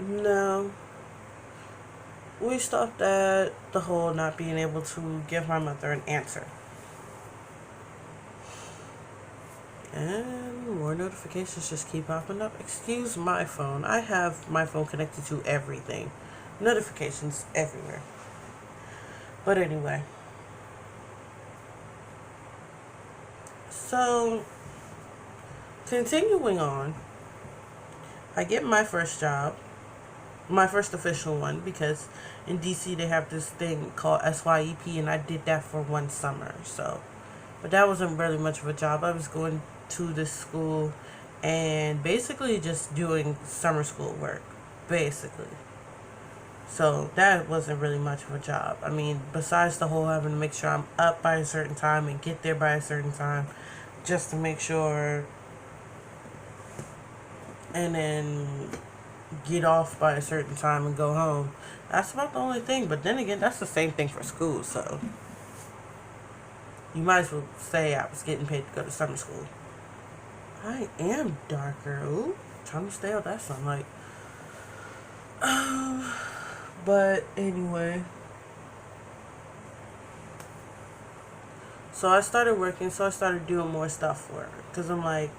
No, we stopped at the whole not being able to give my mother an answer. And more notifications just keep popping up. Excuse my phone. I have my phone connected to everything. Notifications everywhere. But anyway. So, continuing on, I get my first job, my first official one, because in DC they have this thing called SYEP, and I did that for one summer. So, but that wasn't really much of a job. I was going to this school and basically just doing summer school work, basically. So that wasn't really much of a job. I mean, besides the whole having to make sure I'm up by a certain time and get there by a certain time, just to make sure, and then get off by a certain time and go home. That's about the only thing. But then again, that's the same thing for school. So you might as well say I was getting paid to go to summer school. I am darker. Ooh, trying to stay out that sunlight. But anyway. So I started working, so I started doing more stuff for her. Because I'm like,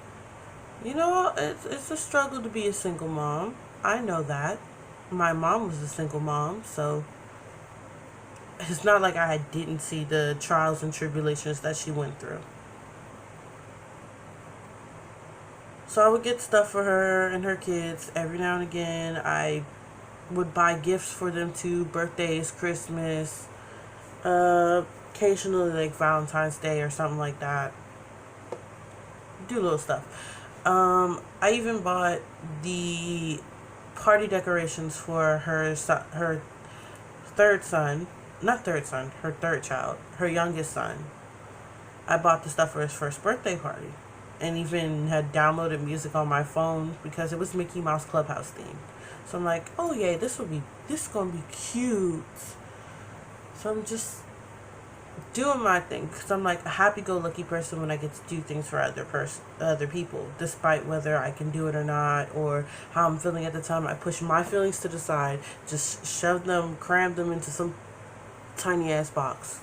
it's a struggle to be a single mom. I know that. My mom was a single mom, so it's not like I didn't see the trials and tribulations that she went through. So I would get stuff for her and her kids every now and again. I would buy gifts for them too, birthdays, Christmas, occasionally like Valentine's Day or something like that. Do little stuff. I even bought the party decorations for her third son, not third son, her third child, her youngest son. I bought the stuff for his first birthday party, and even had downloaded music on my phone because it was Mickey Mouse Clubhouse themed. So I'm like, oh yeah, this is gonna be cute. So I'm just doing my thing because I'm like a happy-go-lucky person when I get to do things for other people, despite whether I can do it or not, or how I'm feeling at the time. I push my feelings to the side, just shove them, cram them into some tiny ass box,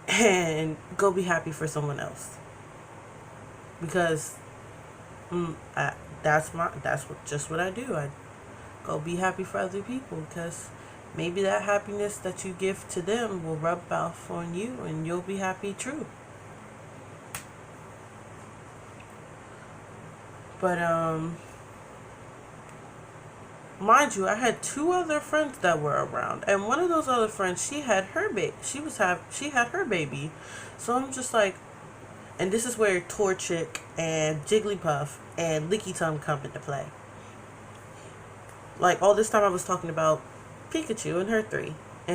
and go be happy for someone else. Because that's what I do. I go be happy for other people because maybe that happiness that you give to them will rub off on you and you'll be happy too. But mind you, I had two other friends that were around, and one of those other friends, she had her baby. She had her baby. So I'm just like, and this is where Torchic and Jigglypuff and Licky Tongue come into play. Like all this time I was talking about Pikachu and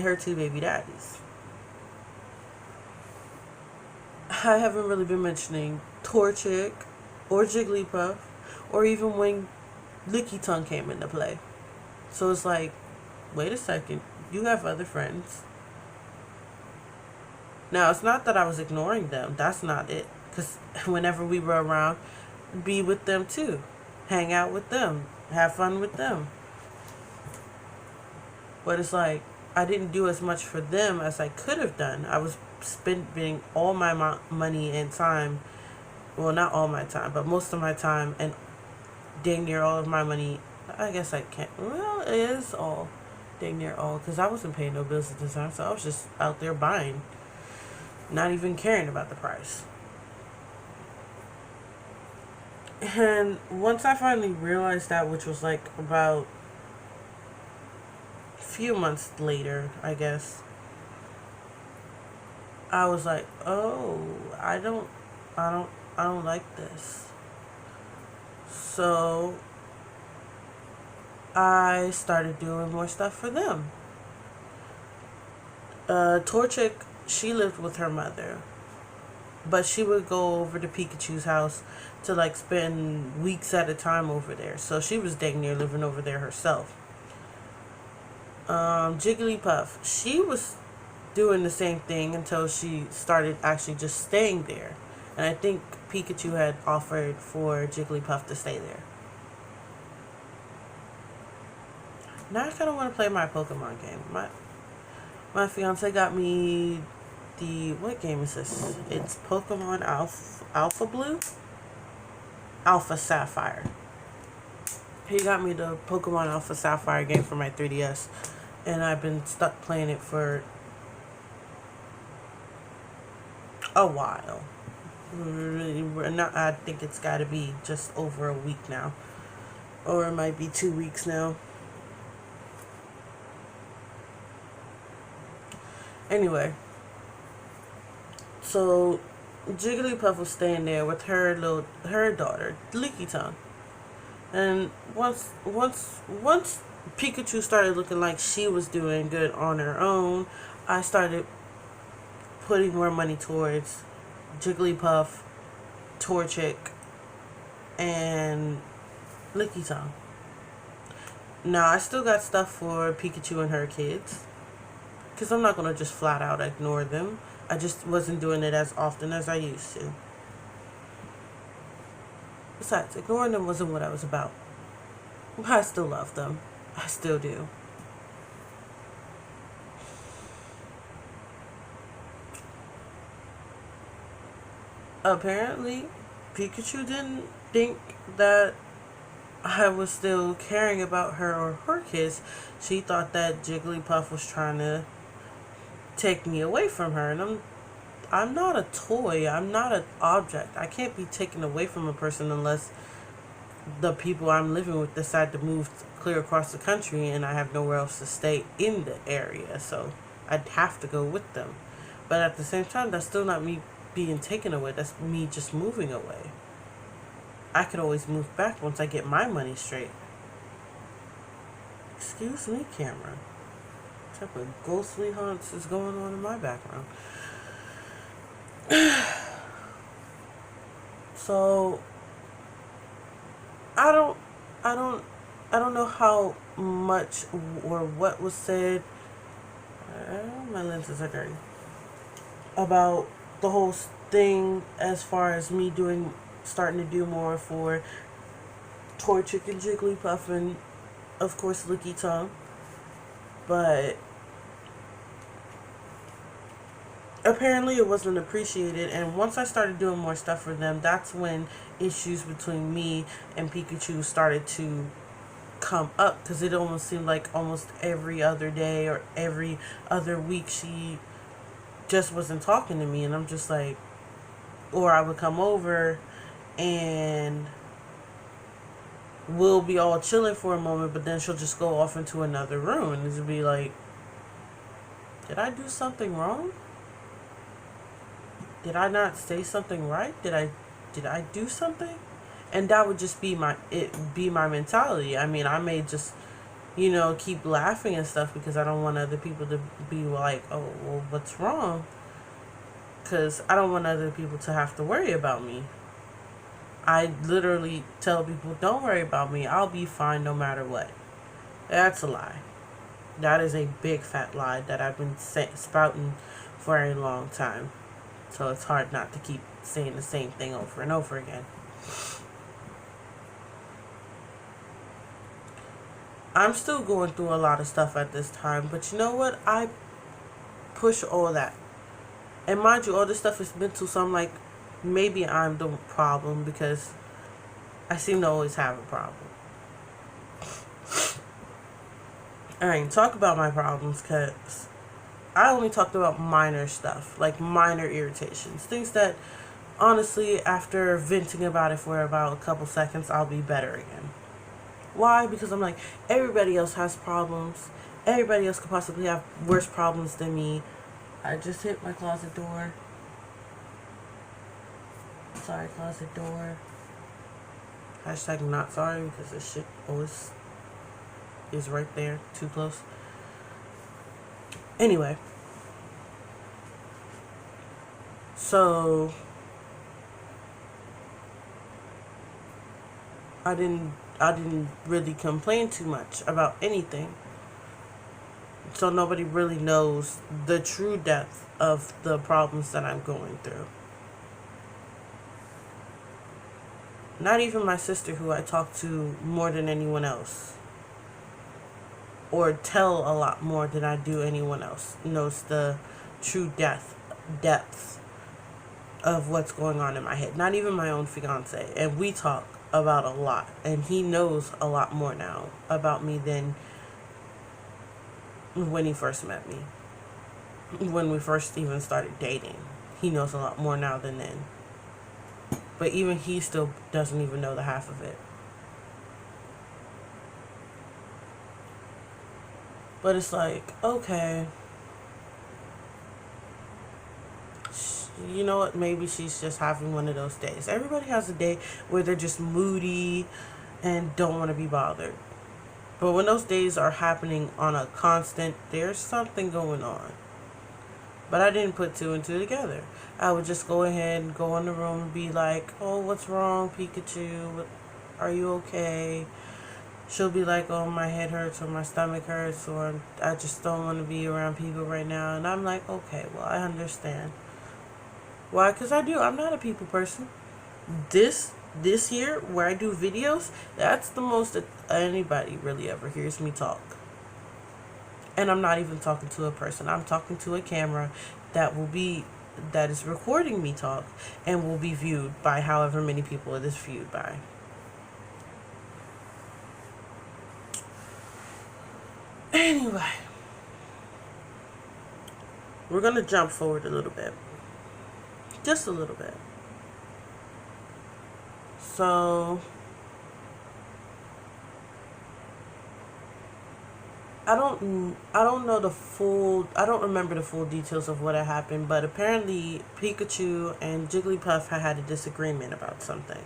her two baby daddies. I haven't really been mentioning Torchic or Jigglypuff or even when Licky Tongue came into play. So it's like, wait a second, you have other friends. Now, it's not that I was ignoring them. That's not it. Because whenever we were around, be with them too. Hang out with them. Have fun with them. But it's like, I didn't do as much for them as I could have done. I was spending all my money and time. Well, not all my time, but most of my time and dang near all of my money. I guess I can't. Well, it is all. Dang near all. Because I wasn't paying no bills at the time. So I was just out there buying. Not even caring about the price. And once I finally realized that, which was like about a few months later, I guess, I was like, oh, I don't like this. So I started doing more stuff for them. Torchic, she lived with her mother, but she would go over to Pikachu's house to like spend weeks at a time over there. So she was dang near living over there herself. Jigglypuff, she was doing the same thing until she started actually just staying there. And I think Pikachu had offered for Jigglypuff to stay there. Now I kind of want to play my Pokemon game. My fiance got me the, what game is this? It's Pokemon Alpha Blue, Alpha Sapphire. He got me the Pokemon Alpha Sapphire game for my 3DS, and I've been stuck playing it for a while. I think it's got to be just over a week now, or it might be 2 weeks now. Anyway, so Jigglypuff was staying there with her daughter, Leaky Tongue. And once Pikachu started looking like she was doing good on her own, I started putting more money towards Jigglypuff, Torchic, and Leaky Tongue. Now I still got stuff for Pikachu and her kids, because I'm not going to just flat out ignore them. I just wasn't doing it as often as I used to. Besides, ignoring them wasn't what I was about. I still love them. I still do. Apparently, Pikachu didn't think that I was still caring about her or her kids. She thought that Jigglypuff was trying to take me away from her, and I'm not a toy. I'm not an object. I can't be taken away from a person unless the people I'm living with decide to move clear across the country and I have nowhere else to stay in the area. So I'd have to go with them. But at the same time, that's still not me being taken away. That's me just moving away. I could always move back once I get my money straight. Excuse me, camera. What type of ghostly haunts is going on in my background? So I don't know how much or what was said. My lenses are dirty. About the whole thing as far as me starting to do more for Torchic and Jigglypuff and of course Leaky Tongue. But apparently it wasn't appreciated, and once I started doing more stuff for them, that's when issues between me and Pikachu started to come up, because it almost seemed like almost every other day or every other week she just wasn't talking to me, and I'm just like, or I would come over and we'll be all chilling for a moment, but then she'll just go off into another room, and it'll be like, did I do something wrong? Did I not say something right? Did I do something? And that would just be my mentality. I mean, I may just, keep laughing and stuff because I don't want other people to be like, oh, well, what's wrong? Because I don't want other people to have to worry about me. I literally tell people, don't worry about me. I'll be fine no matter what. That's a lie. That is a big fat lie that I've been spouting for a long time. So it's hard not to keep saying the same thing over and over again. I'm still going through a lot of stuff at this time, but you know what? I push all that. And mind you, all this stuff is mental, so I'm like, maybe I'm the problem because I seem to always have a problem. I ain't talk about my problems because I only talked about minor stuff, like minor irritations. Things that, honestly, after venting about it for about a couple seconds, I'll be better again. Why? Because I'm like, everybody else has problems. Everybody else could possibly have worse problems than me. I just hit my closet door. Sorry, closet door. Hashtag not sorry because this shit always is right there. Too close. Anyway. So I didn't really complain too much about anything. So nobody really knows the true depth of the problems that I'm going through. Not even my sister, who I talk to more than anyone else. or tell a lot more than I do anyone else. Knows the true depths of what's going on in my head. Not even my own fiance. And we talk about a lot. And he knows a lot more now about me than when he first met me. When we first even started dating. He knows a lot more now than then. But even he still doesn't even know the half of it. But it's like, okay, you know what? Maybe she's just having one of those days. Everybody has a day where they're just moody and don't want to be bothered. But when those days are happening on a constant, there's something going on. But I didn't put two and two together. I would just go ahead and go in the room and be like, oh, what's wrong, Pikachu? Are you okay? She'll be like, oh, my head hurts or my stomach hurts or I just don't want to be around people right now. And I'm like, okay, well, I understand. Why? Because I'm not a people person. This here, where I do videos, that's the most that anybody really ever hears me talk. And I'm not even talking to a person. I'm talking to a camera that is recording me talk and will be viewed by however many people it is viewed by. Anyway, we're going to jump forward a little bit. Just a little bit. So, I don't remember the full details of what had happened, but apparently Pikachu and Jigglypuff had a disagreement about something.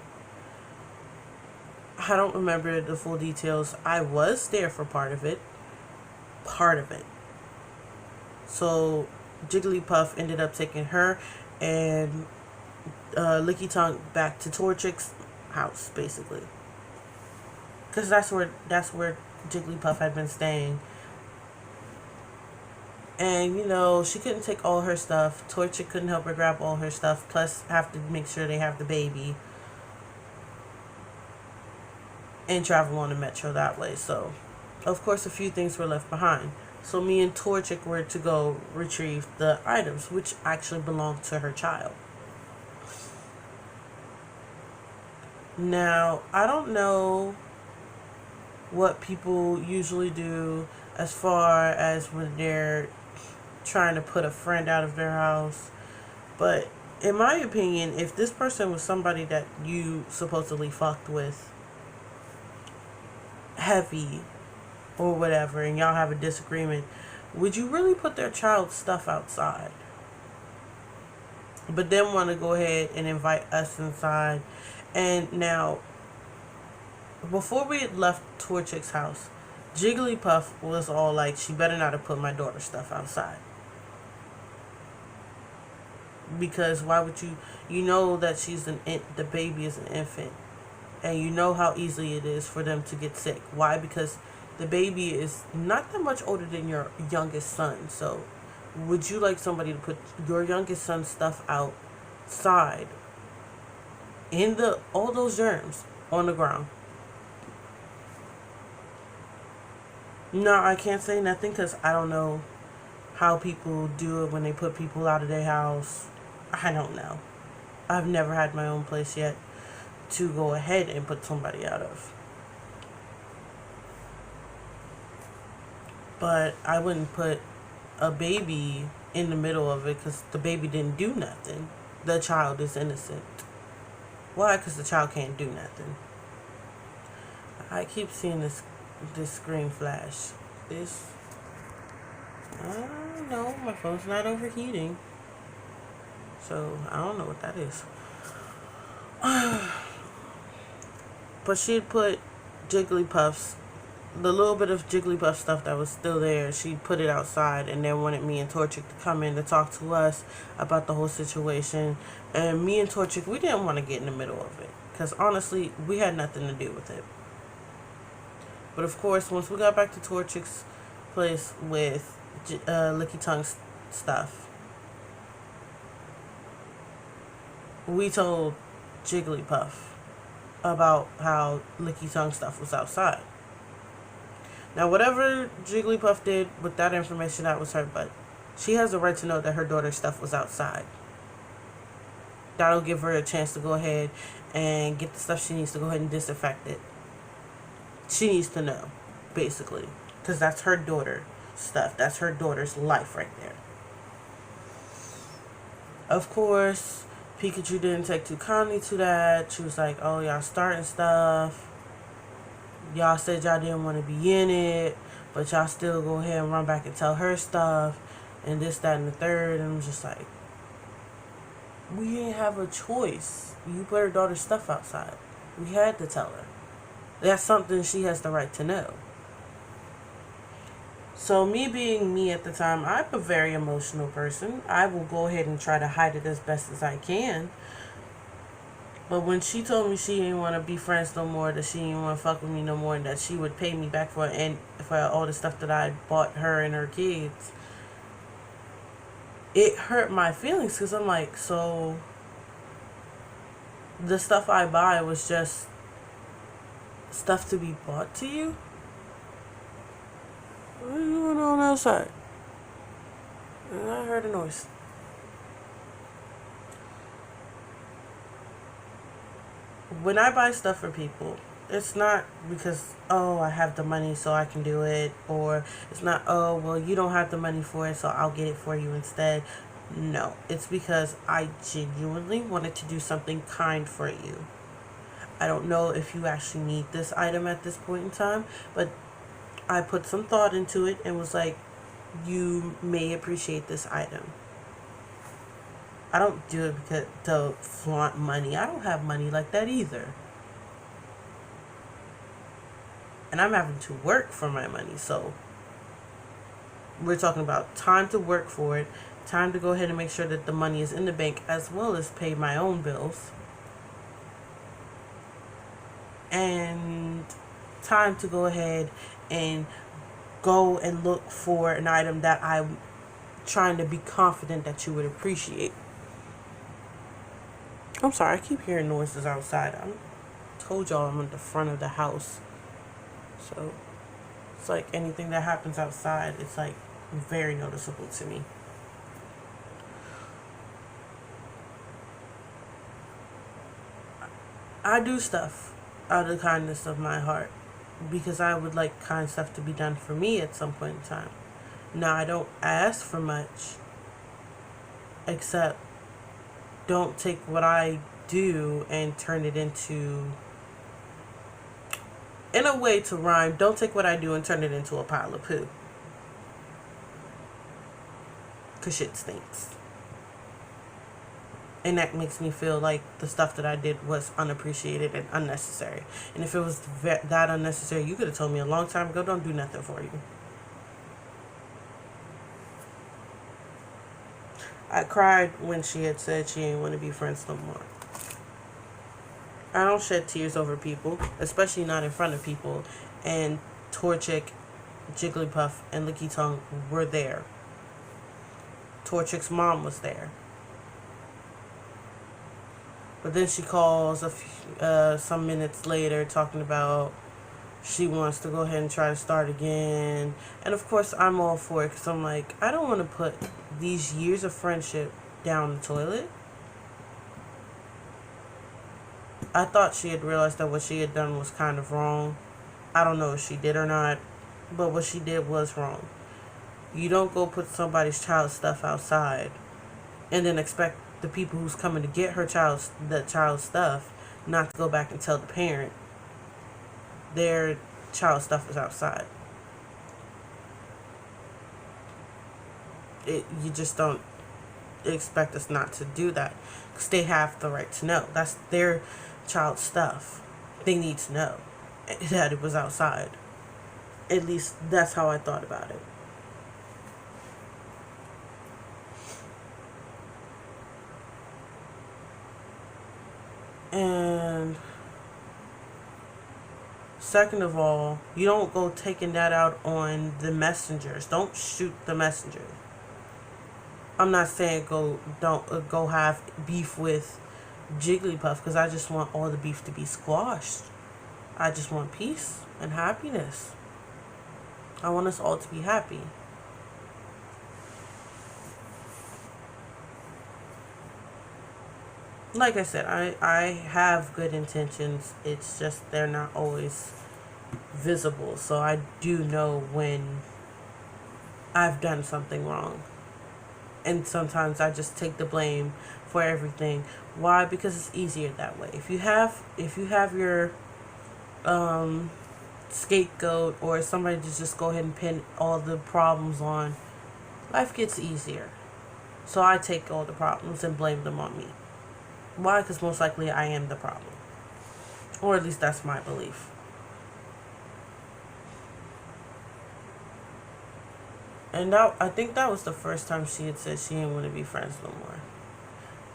I don't remember the full details. I was there for part of it. So Jigglypuff ended up taking her and Licky Tongue back to Torchic's house, basically, because that's where Jigglypuff had been staying. And she couldn't take all her stuff. Torchic couldn't help her grab all her stuff. Plus, have to make sure they have the baby and travel on the metro that way. So, of course, a few things were left behind. So me and Torchic were to go retrieve the items, which actually belonged to her child. Now, I don't know what people usually do as far as when they're trying to put a friend out of their house. But in my opinion, if this person was somebody that you supposedly fucked with heavy or whatever, and y'all have a disagreement, would you really put their child's stuff outside? But then want to go ahead and invite us inside. And now, before we had left Torchic's house, Jigglypuff was all like, she better not have put my daughter's stuff outside. Because why would you know that the baby is an infant. And you know how easy it is for them to get sick. Why? Because the baby is not that much older than your youngest son. So would you like somebody to put your youngest son's stuff outside in all those germs on the ground? No, I can't say nothing because I don't know how people do it when they put people out of their house. I don't know. I've never had my own place yet to go ahead and put somebody out of. But I wouldn't put a baby in the middle of it because the baby didn't do nothing. The child is innocent. Why? Because the child can't do nothing. I keep seeing this screen flash. I don't know. My phone's not overheating. So, I don't know what that is. But she'd put the little bit of Jigglypuff stuff that was still there, she put it outside and then wanted me and Torchic to come in to talk to us about the whole situation. And me and Torchic, we didn't want to get in the middle of it. Because honestly, we had nothing to do with it. But of course, once we got back to Torchic's place with Licky Tongue's stuff, we told Jigglypuff about how Licky Tongue stuff was outside. Now, whatever Jigglypuff did with that information, that was her, but she has the right to know that her daughter's stuff was outside. That'll give her a chance to go ahead and get the stuff she needs to go ahead and disinfect it. She needs to know, basically, because that's her daughter stuff. That's her daughter's life right there. Of course, Pikachu didn't take too kindly to that. She was like, oh, y'all starting stuff. Y'all said y'all didn't want to be in it, but y'all still go ahead and run back and tell her stuff, and this, that, and the third. And I'm just like, we didn't have a choice. You put her daughter's stuff outside. We had to tell her. That's something she has the right to know. So me being me at the time, I'm a very emotional person. I will go ahead and try to hide it as best as I can. But when she told me she didn't want to be friends no more, that she didn't want to fuck with me no more, and that she would pay me back for all the stuff that I bought her and her kids, it hurt my feelings, because I'm like, so the stuff I buy was just stuff to be bought to you? What are you doing on outside? And I heard a noise. When I buy stuff for people, it's not because, oh, I have the money so I can do it, or it's not, oh, well, you don't have the money for it so I'll get it for you instead. No, it's because I genuinely wanted to do something kind for you. I don't know if you actually need this item at this point in time, but I put some thought into it and was like, you may appreciate this item. I don't do it because to flaunt money. I don't have money like that either. And I'm having to work for my money. So we're talking about time to work for it, time to go ahead and make sure that the money is in the bank, as well as pay my own bills, and time to go ahead and go and look for an item that I'm trying to be confident that you would appreciate. I'm sorry, I keep hearing noises outside. I told y'all I'm at the front of the house. So it's like anything that happens outside, it's like very noticeable to me. I do stuff out of the kindness of my heart, because I would like kind stuff to be done for me at some point in time. Now, I don't ask for much, except don't take what I do and turn it into, in a way to rhyme, don't take what I do and turn it into a pile of poo. Because shit stinks. And that makes me feel like the stuff that I did was unappreciated and unnecessary. And if it was that unnecessary, you could have told me a long time ago, don't do nothing for you. I cried when she had said she didn't want to be friends no more. I don't shed tears over people, especially not in front of people. And Torchic, Jigglypuff, and Licky Tongue were there. Torchic's mom was there. But then she calls some minutes later talking about she wants to go ahead and try to start again. And of course, I'm all for it, because I'm like, I don't want to put these years of friendship down the toilet. I thought she had realized that what she had done was kind of wrong. I don't know if she did or not, but what she did was wrong. You don't go put somebody's child's stuff outside and then expect the people who's coming to get the child's stuff not to go back and tell the parent their child's stuff is outside. You just don't expect us not to do that, because they have the right to know. That's their child's stuff. They need to know that it was outside. At least that's how I thought about it. And second of all, you don't go taking that out on the messengers. Don't shoot the messenger. I'm not saying don't go have beef with Jigglypuff, because I just want all the beef to be squashed. I just want peace and happiness. I want us all to be happy. Like I said, I have good intentions. It's just they're not always visible. So I do know when I've done something wrong. And sometimes I just take the blame for everything. Why? Because it's easier that way. If you have your scapegoat or somebody to just go ahead and pin all the problems on, life gets easier. So I take all the problems and blame them on me. Why? Because most likely I am the problem. Or at least that's my belief. And I think that was the first time she had said she didn't want to be friends no more.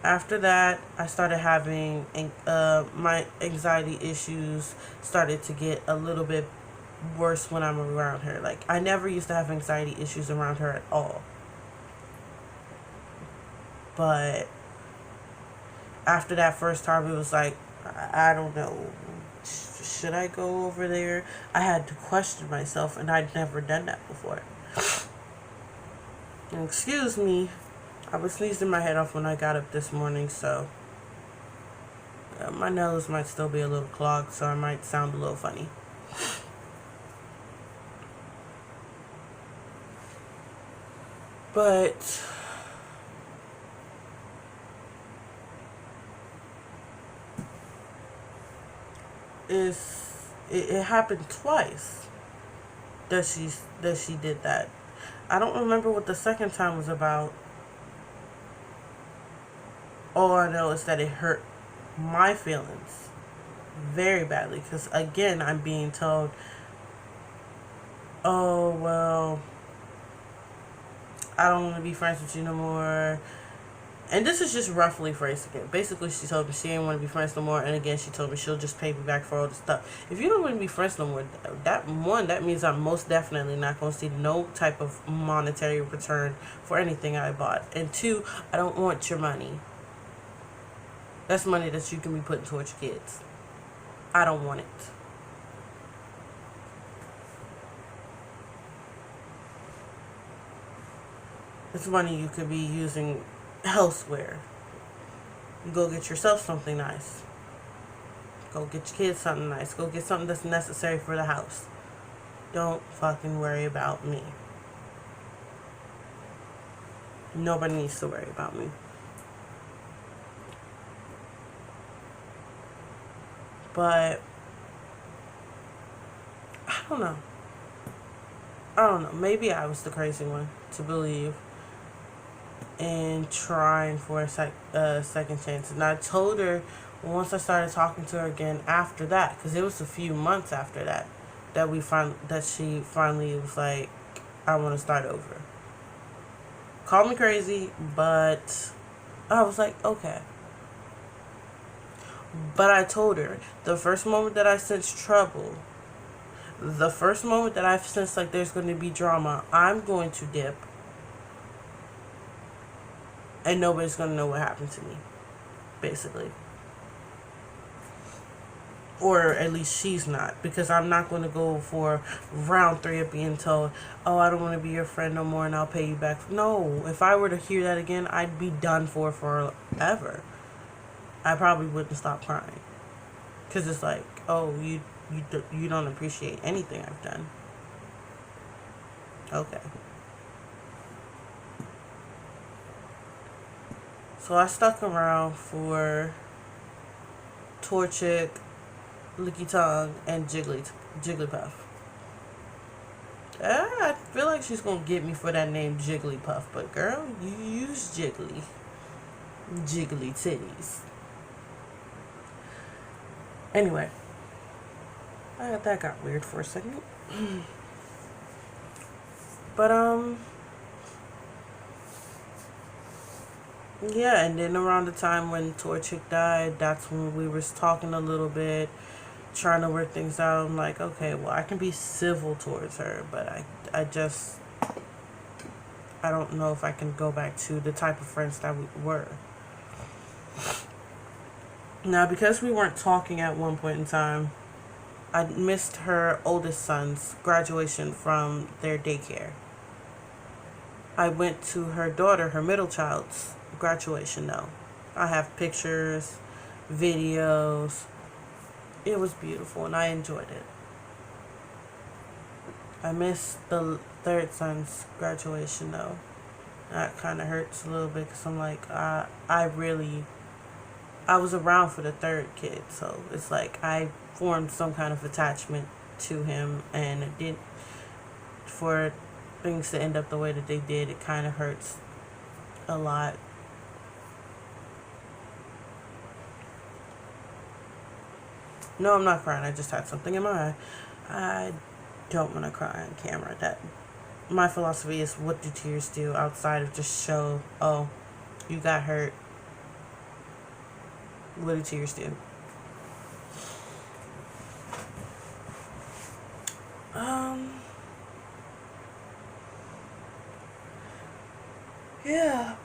After that, I started having my anxiety issues started to get a little bit worse when I'm around her. Like, I never used to have anxiety issues around her at all. But after that first time, it was like, I don't know. Should I go over there? I had to question myself, and I'd never done that before. And excuse me, I was sneezing my head off when I got up this morning, so my nose might still be a little clogged, so I might sound a little funny. But it happened twice that she did that. I don't remember what the second time was about. All I know is that it hurt my feelings very badly, because again I'm being told, oh well, I don't want to be friends with you no more. And this is just roughly phrased again. Basically, she told me she didn't want to be friends no more. And again, she told me she'll just pay me back for all the stuff. If you don't want to be friends no more, that means I'm most definitely not going to see no type of monetary return for anything I bought. And two, I don't want your money. That's money that you can be putting towards your kids. I don't want it. It's money you could be using elsewhere. You go get yourself something nice. Go get your kids something nice. Go get something that's necessary for the house. Don't fucking worry about me. Nobody needs to worry about me. But I don't know. Maybe I was the crazy one to believe and trying for a second chance. And I told her once I started talking to her again after that, because it was a few months after that that she finally was like, I want to start over. Called me crazy, but I was like, okay. But I told her the first moment that I sensed trouble, the first moment that I sense like there's going to be drama, I'm going to dip. And nobody's going to know what happened to me, basically. Or at least she's not. Because I'm not going to go for round 3 of being told, oh, I don't want to be your friend no more and I'll pay you back. No, if I were to hear that again, I'd be done for forever. I probably wouldn't stop crying. Because it's like, oh, you don't appreciate anything I've done. Okay. So I stuck around for Torchic, Licky Tongue, and Jigglypuff. I feel like she's gonna get me for that name Jigglypuff, but girl, you use Jiggly titties. Anyway, that got weird for a second. But yeah, and then around the time when Torchic died, that's when we was talking a little bit, trying to work things out. I'm like, okay, well, I can be civil towards her, but I don't know if I can go back to the type of friends that we were. Now, because we weren't talking at one point in time, I missed her oldest son's graduation from their daycare. I went to her daughter, her middle child's graduation though. I have pictures, videos. It was beautiful and I enjoyed it. I missed the third son's graduation though. That kind of hurts a little bit because I'm like, I was around for the third kid, so it's like I formed some kind of attachment to him, and it did, for things to end up the way that they did, it kind of hurts a lot. No, I'm not crying. I just had something in my eye. I don't want to cry on camera. That my philosophy is, what do tears do outside of just show, oh, you got hurt? What do tears do? Yeah.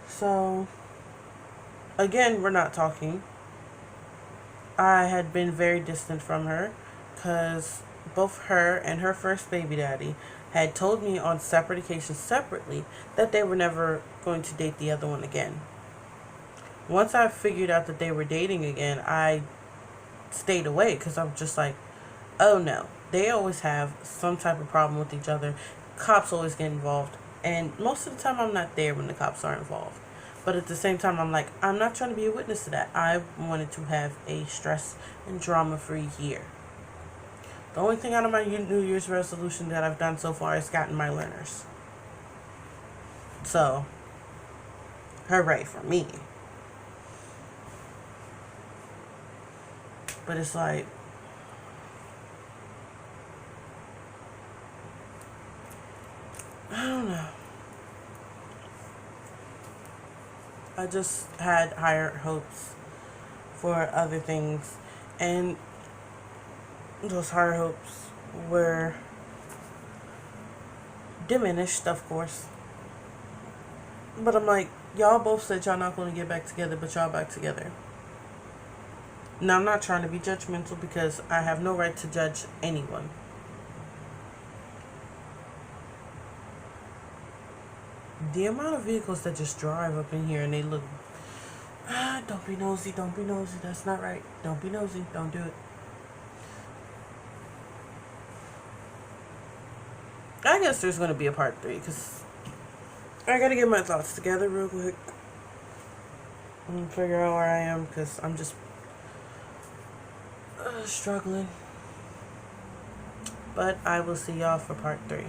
So, again, we're not talking. I had been very distant from her because both her and her first baby daddy had told me on separate occasions separately that they were never going to date the other one again. Once I figured out that they were dating again, I stayed away because I'm just like, oh no, they always have some type of problem with each other. Cops always get involved, and most of the time I'm not there when the cops are involved. But at the same time, I'm like, I'm not trying to be a witness to that. I wanted to have a stress and drama-free year. The only thing out of my New Year's resolution that I've done so far is gotten my learners. So, hooray for me. But it's like, I don't know. I just had higher hopes for other things, and those higher hopes were diminished, of course. But I'm like, y'all both said y'all not going to get back together, but y'all back together. Now, I'm not trying to be judgmental because I have no right to judge anyone. The amount of vehicles that just drive up in here and they look, don't be nosy, that's not right. Don't be nosy, don't do it. I guess there's going to be a part 3 because I got to get my thoughts together real quick and figure out where I am because I'm just struggling. But I will see y'all for part 3.